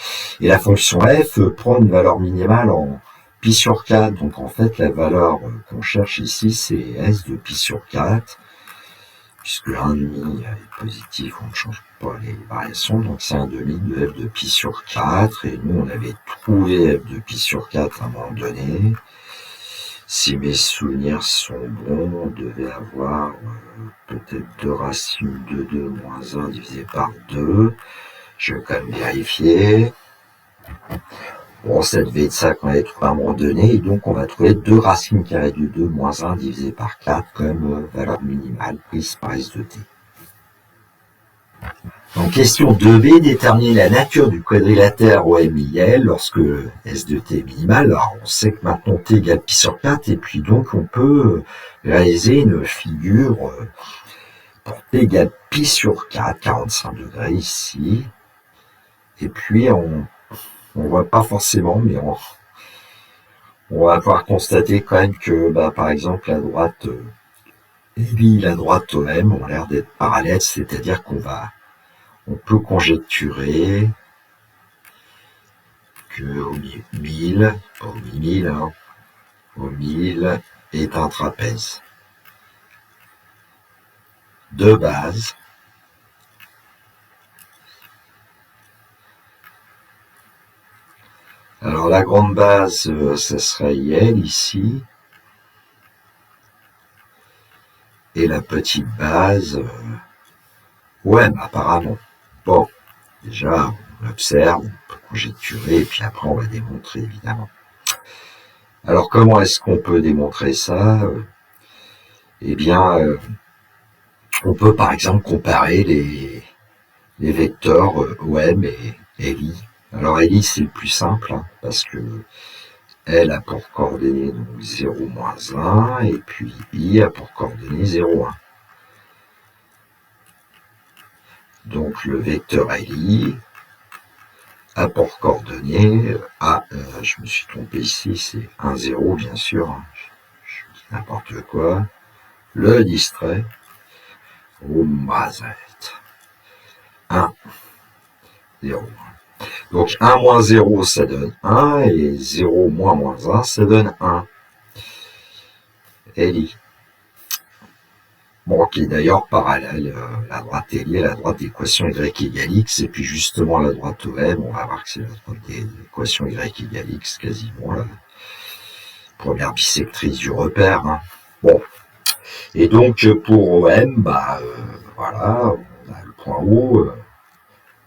et la fonction f prend une valeur minimale en pi sur 4, donc en fait la valeur qu'on cherche ici c'est S de pi sur 4, puisque 1,5 est positif, on ne change pas les variations, donc c'est un demi de F de pi sur 4, et nous on avait trouvé F de pi sur 4 à un moment donné. Si mes souvenirs sont bons, on devait avoir peut-être 2 racines de 2 moins 1 divisé par 2. Je vais quand même vérifier. Bon, ça devait être ça qu'on avait trouvé à un moment donné, et donc on va trouver 2 racines carrées de 2 moins 1 divisé par 4 comme valeur minimale prise par S de t. Donc question 2b, déterminer la nature du quadrilatère OMIL lorsque S de t est minimal. Alors on sait que maintenant t égale pi sur 4, et puis donc on peut réaliser une figure pour t égale pi sur 4, 45 degrés ici. Et puis on voit pas forcément, mais on va pouvoir constater quand même que par exemple la droite et la droite OM ont l'air d'être parallèles, c'est-à-dire on peut conjecturer que au 1000, pas au 1000, hein, au 1000 est un trapèze de base Alors la grande base, ça serait IL ici, et la petite base, OM apparemment. Bon, déjà on observe, on peut conjecturer, et puis après on va démontrer évidemment. Alors comment est-ce qu'on peut démontrer ça? Eh bien, on peut par exemple comparer les vecteurs OM et LI. Alors LI c'est le plus simple, hein, parce que L a pour coordonnées donc 0, moins 1, et puis I a pour coordonnées 0, 1. Donc le vecteur LI a pour coordonnées, je me suis trompé ici, c'est 1, 0 bien sûr, hein, je dis n'importe quoi, le distrait au mazette. 1, 0. Donc 1 moins 0, ça donne 1, et 0 moins moins 1, ça donne 1. Ellie. Bon, qui est d'ailleurs parallèle, la droite Ellie et la droite d'équation y égale x, et puis justement la droite OM, on va voir que c'est la droite des équations y égale x, quasiment la première bisectrice du repère. Hein. Bon, et donc pour OM, voilà, on a le point O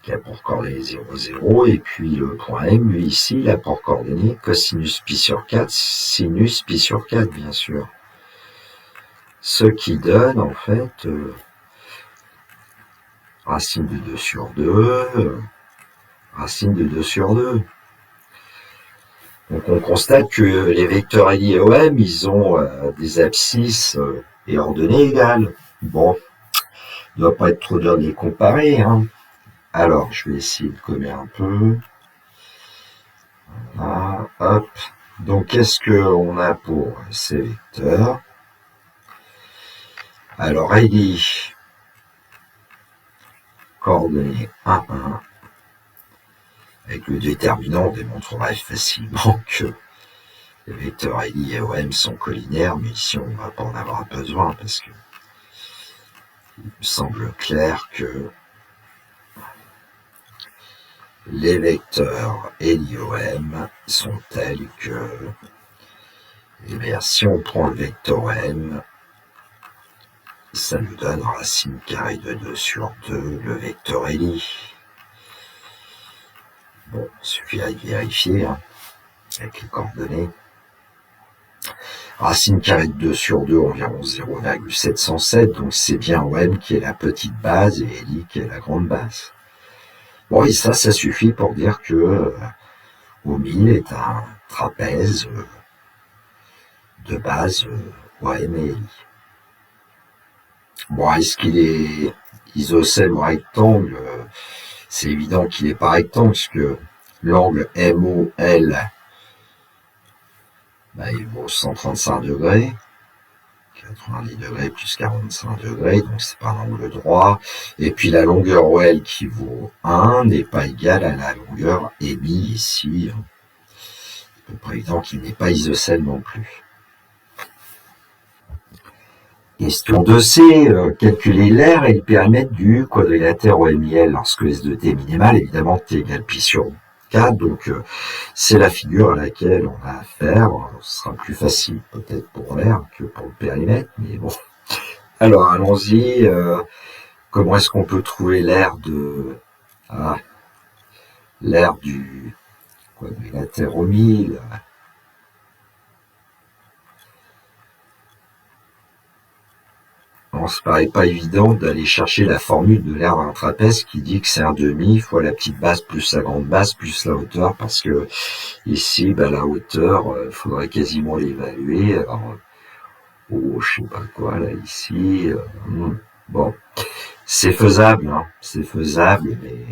qui a pour coordonnées 0, 0, et puis le point M, lui ici, il a pour coordonnées cosinus pi sur 4, sinus pi sur 4, bien sûr. Ce qui donne en fait racine de 2 sur 2, racine de 2 sur 2. Donc on constate que les vecteurs Li et OM, ils ont des abscisses et ordonnées égales. Bon, il ne doit pas être trop dur de les comparer. Hein. Alors, je vais essayer de commer un peu. Voilà, hop. Donc, qu'est-ce qu'on a pour ces vecteurs? Alors, Li, coordonnées 1, 1. Avec le déterminant, on démontrera facilement que les vecteurs Li et OM sont collinaires, mais ici on ne va pas en avoir besoin parce que il me semble clair que les vecteurs Li-OM sont tels que, eh bien, si on prend le vecteur M, ça nous donne racine carrée de 2 sur 2, le vecteur Li. Bon, il suffit de vérifier hein, avec les coordonnées. Racine carrée de 2 sur 2, environ 0,707, donc c'est bien OM qui est la petite base et Li qui est la grande base. Bon, et ça suffit pour dire que OM est un trapèze de base OM et Li. Bon, est-ce qu'il est isocèle ou rectangle? C'est évident qu'il n'est pas rectangle, puisque l'angle MOL, il vaut 135 degrés. 90 degrés plus 45 degrés, donc c'est pas un angle droit. Et puis la longueur OL qui vaut 1 n'est pas égale à la longueur MI ici. C'est à peu près évident qu'il n'est pas isocèle non plus. Question 2C, calculer l'aire et le périmètre du quadrilatère OMIL lorsque S de T est minimal, évidemment T égale pi sur 4, donc c'est la figure à laquelle on a affaire. Ce sera plus facile peut-être pour l'aire que pour le périmètre, mais bon. Alors allons-y, comment est-ce qu'on peut trouver l'aire de l'aire du quadrilatère OMIL? Bon, ça paraît pas évident d'aller chercher la formule de l'aire d'un trapèze qui dit que c'est un demi fois la petite base plus la grande base plus la hauteur, parce que ici, la hauteur, il faudrait quasiment l'évaluer. Alors, je sais pas quoi, là, ici. Bon, c'est faisable, hein, c'est faisable, mais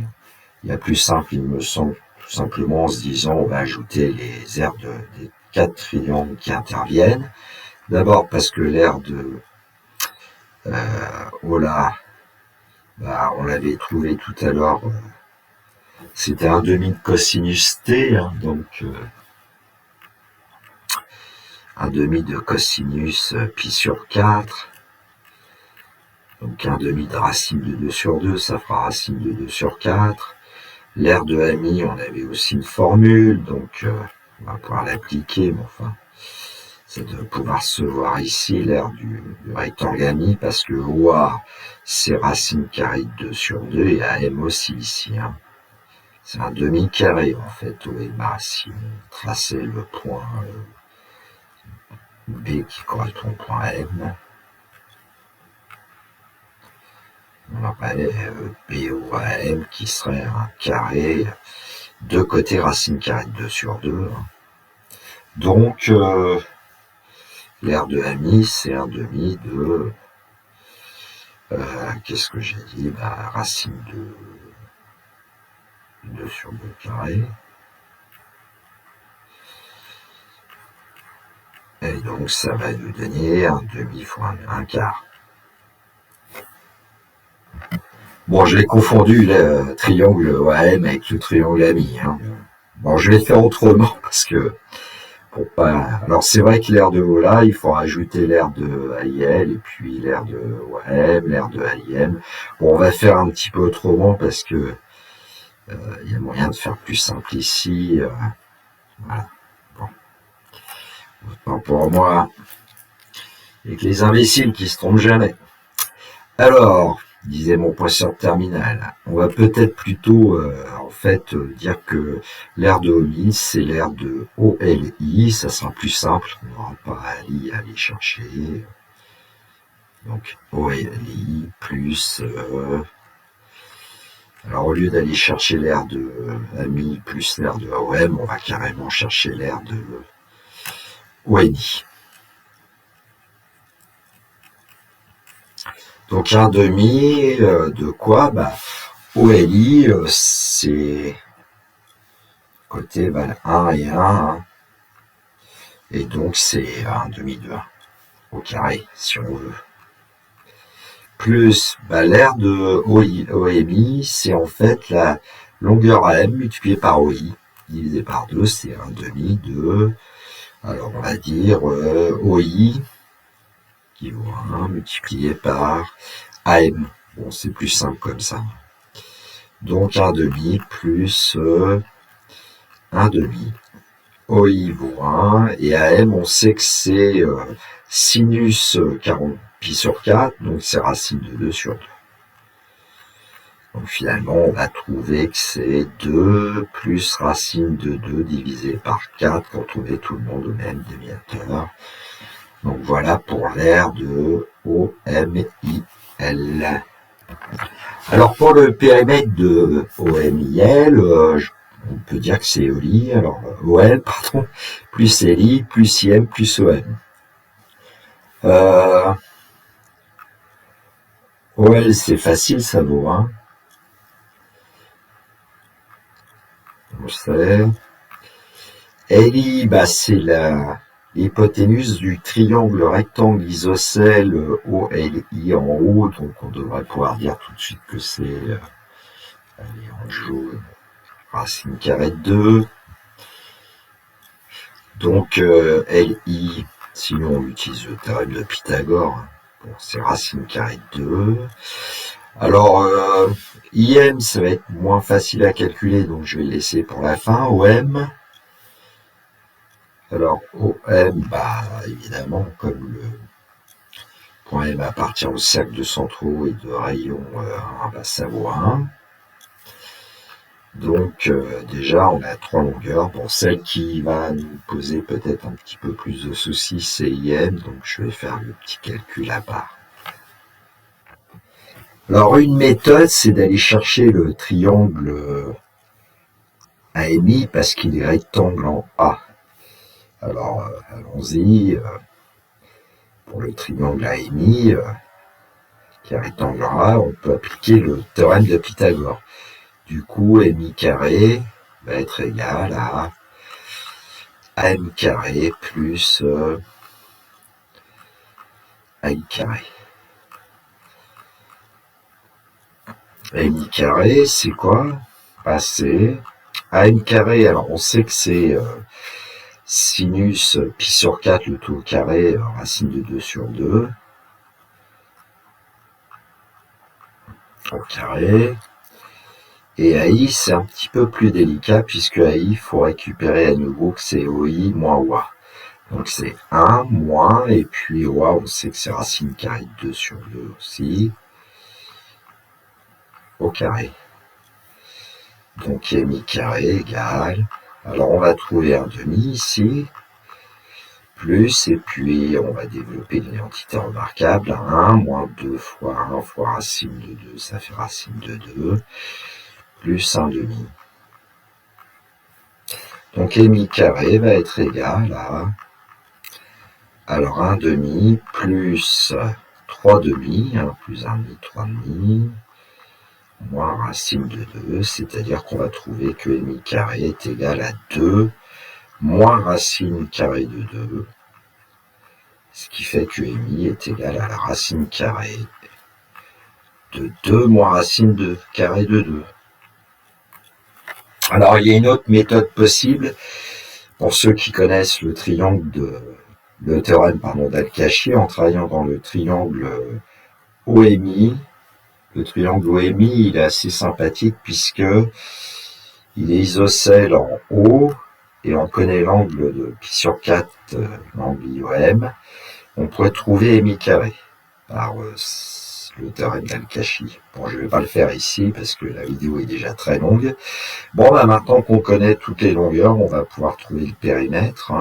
il y a plus simple, il me semble, tout simplement en se disant, on va ajouter les aires des 4 triangles qui interviennent. D'abord parce que l'aire de Ola, on l'avait trouvé tout à l'heure, c'était un demi de cosinus t, hein, donc un demi de cosinus pi sur 4, donc un demi de racine de 2 sur 2, ça fera racine de 2 sur 4. L'aire de Ami, on avait aussi une formule, donc on va pouvoir l'appliquer, mais enfin, ça doit pouvoir se voir ici, l'aire du rectangle Ami, parce que OA, c'est racine carrée de 2 sur 2, et AM aussi ici. Hein. C'est un demi-carré, en fait, OMA, si on traçait le point B qui correspond au point M. On aurait BOAM qui serait un carré, deux côtés racine carrée de 2 sur 2. Hein. Donc, l'aire de Ami, c'est un demi de... qu'est-ce que j'ai dit? Racine de 2 sur 2 carré. Et donc, ça va nous donner un demi fois un quart. Bon, j'ai confondu le triangle OAM avec le triangle AMI. Hein. Bon, je vais faire autrement parce que pour pas. Alors c'est vrai que l'aire de Ola, il faut rajouter l'aire de AIL et puis l'aire de OAM, l'aire de AIM. Bon, on va faire un petit peu autrement parce que il y a moyen de faire plus simple ici. Voilà. Bon, autant pour moi. Et que les imbéciles qui se trompent jamais. Alors, disait mon professeur de terminale, on va peut-être plutôt dire que l'aire de OMI, c'est l'aire de OLI, ça sera plus simple, on n'aura pas à aller chercher. Donc OLI plus... alors au lieu d'aller chercher l'aire de AMI plus l'aire de OM, on va carrément chercher l'aire de ONI. Donc un demi de quoi? OLI, c'est côté 1 et 1, hein. Et donc c'est un demi de 1 au carré, si on veut. Plus l'aire de OMI, c'est en fait la longueur AM multipliée par OI, divisé par 2, c'est un demi de, alors on va dire OI, qui vaut 1 multiplié par AM. Bon, c'est plus simple comme ça. Donc un demi plus un demi. OI vaut 1 et AM, on sait que c'est sinus 40 pi sur 4, donc c'est racine de 2 sur 2. Donc finalement, on va trouver que c'est 2 plus racine de 2 divisé par 4 quand on met tout le monde au même dénominateur. Donc voilà pour l'aire de OMIL. Alors pour le périmètre de OMIL, on peut dire que c'est OLI, alors OL, pardon, plus LI, plus IM, plus OM. OL, c'est facile, ça vaut 1. On sait. LI, c'est l'hypoténuse du triangle rectangle isocèle OLI en haut, donc on devrait pouvoir dire tout de suite que c'est en jaune, racine carrée de 2. Donc LI, sinon on utilise le théorème de Pythagore, bon, c'est racine carrée de 2. Alors IM, ça va être moins facile à calculer, donc je vais le laisser pour la fin. OM, alors OM, évidemment, comme le point M appartient au cercle de centraux et de rayon 1, ça vaut 1. Donc déjà, on a 3 longueurs. Bon, celle qui va nous poser peut-être un petit peu plus de soucis, c'est IM, donc je vais faire le petit calcul à part. Alors une méthode, c'est d'aller chercher le triangle AMI parce qu'il est rectangle en A. Alors allons-y, pour le triangle AMI, qui est rectangle en A, on peut appliquer le théorème de Pythagore. Du coup, MI carré va être égal à AM carré plus AI carré. MI carré, c'est quoi? C'est AM carré, alors on sait que c'est sinus pi sur 4, le tout au carré, racine de 2 sur 2, au carré. Et AI, c'est un petit peu plus délicat, puisque AI, il faut récupérer à nouveau que c'est OI moins OA. Donc c'est 1 moins, et puis OA, on sait que c'est racine carrée de 2 sur 2 aussi, au carré. Donc MI carré égale, alors on va trouver un demi ici, plus, et puis on va développer une identité remarquable, 1 moins 2 fois 1 fois racine de 2, ça fait racine de 2, plus 1 demi. Donc MI carré va être égal à, alors 1 demi plus 3 demi, plus 1 demi, 3 demi, moins racine de 2, c'est-à-dire qu'on va trouver que MI carré est égal à 2 moins racine carrée de 2, ce qui fait que MI est égal à la racine carrée de 2 moins racine de carré de 2. Alors, il y a une autre méthode possible pour ceux qui connaissent le théorème d'Al-Kashi en travaillant dans le triangle OMI. Le triangle OMI, il est assez sympathique puisque il est isocèle en O et on connaît l'angle de pi sur 4, l'angle IOM. On pourrait trouver mi carré par le théorème d'Al-Kashi. Bon, je ne vais pas le faire ici parce que la vidéo est déjà très longue. Bon, maintenant qu'on connaît toutes les longueurs, on va pouvoir trouver le périmètre.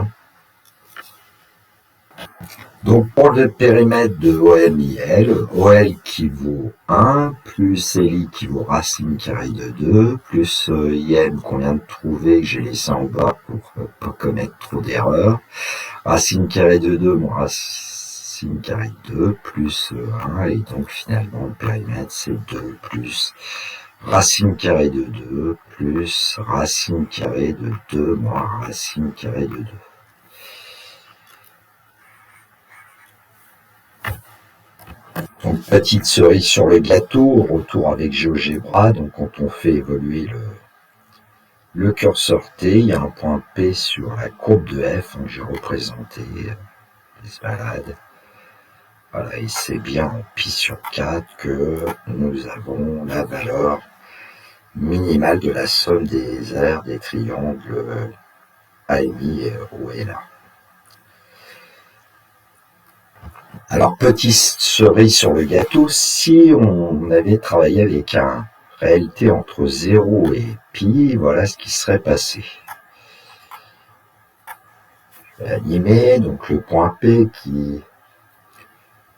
Donc, pour le périmètre de OMIL, OL qui vaut 1, plus LI qui vaut racine carrée de 2, plus IM qu'on vient de trouver, que j'ai laissé en bas pour ne pas commettre trop d'erreurs. Racine carrée de 2, moins racine carrée de 2, plus 1, et donc finalement le périmètre c'est 2 plus racine carrée de 2, plus racine carrée de 2, moins racine carrée de 2. Donc, petite cerise sur le gâteau, retour avec GeoGebra. Donc, quand on fait évoluer le curseur T, il y a un point P sur la courbe de F, donc j'ai représenté l'escalade. Voilà, et c'est bien en pi sur 4 que nous avons la valeur minimale de la somme des aires des triangles AMI et OLA. Alors, petite cerise sur le gâteau, si on avait travaillé avec un réalité entre 0 et pi, voilà ce qui serait passé. Je vais animer, donc le point P qui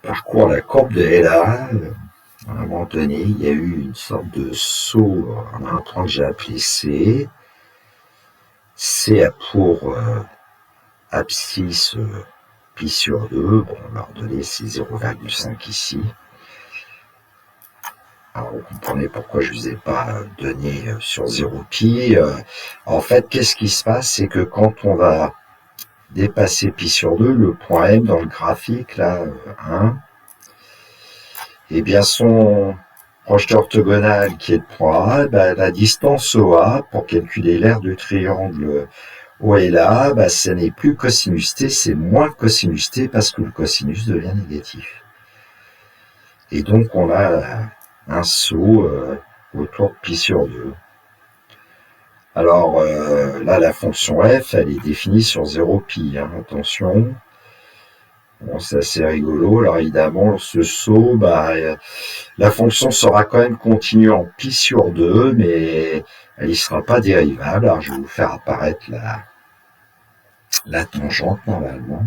parcourt la courbe de LA. À un moment donné, il y a eu une sorte de saut à un point que j'ai appelé C. C a pour abscisse pi sur 2, bon, l'ordonnée c'est 0,5 ici. Alors, vous comprenez pourquoi je ne vous ai pas donné sur 0 pi. En fait, qu'est-ce qui se passe? C'est que quand on va dépasser pi sur 2, le point M dans le graphique, là, 1, et bien son projeté orthogonal qui est le point A, ben, la distance OA, pour calculer l'aire du triangle OLA, ben, ce n'est plus cosinus T, c'est moins cosinus T parce que le cosinus devient négatif. Et donc on a un saut autour de pi sur 2. Alors là, la fonction f, elle est définie sur 0 pi, hein, attention. Bon, c'est assez rigolo. Alors évidemment, ce saut, bah, la fonction sera quand même continue en pi sur 2, mais elle ne sera pas dérivable. Alors je vais vous faire apparaître la tangente normalement.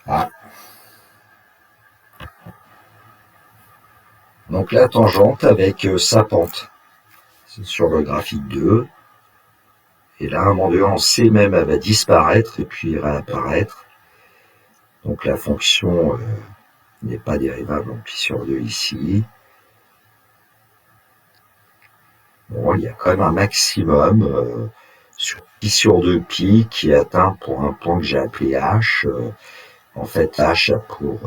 Ah. Donc la tangente avec sa pente. C'est sur le graphique 2. Et là, à un moment donné, on sait même, elle va disparaître et puis réapparaître. Donc la fonction n'est pas dérivable en pi sur 2 ici. Bon, il y a quand même un maximum sur pi sur 2 pi qui est atteint pour un point que j'ai appelé h. En fait, h a pour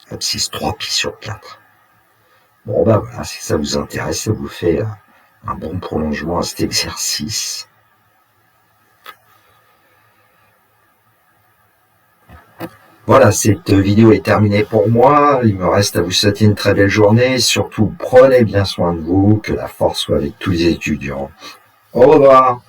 abscisse 3 pi sur 4. Bon, ben voilà, si ça vous intéresse, ça vous fait un bon prolongement à cet exercice. Voilà, cette vidéo est terminée pour moi. Il me reste à vous souhaiter une très belle journée. Surtout, prenez bien soin de vous. Que la force soit avec tous les étudiants. Au revoir.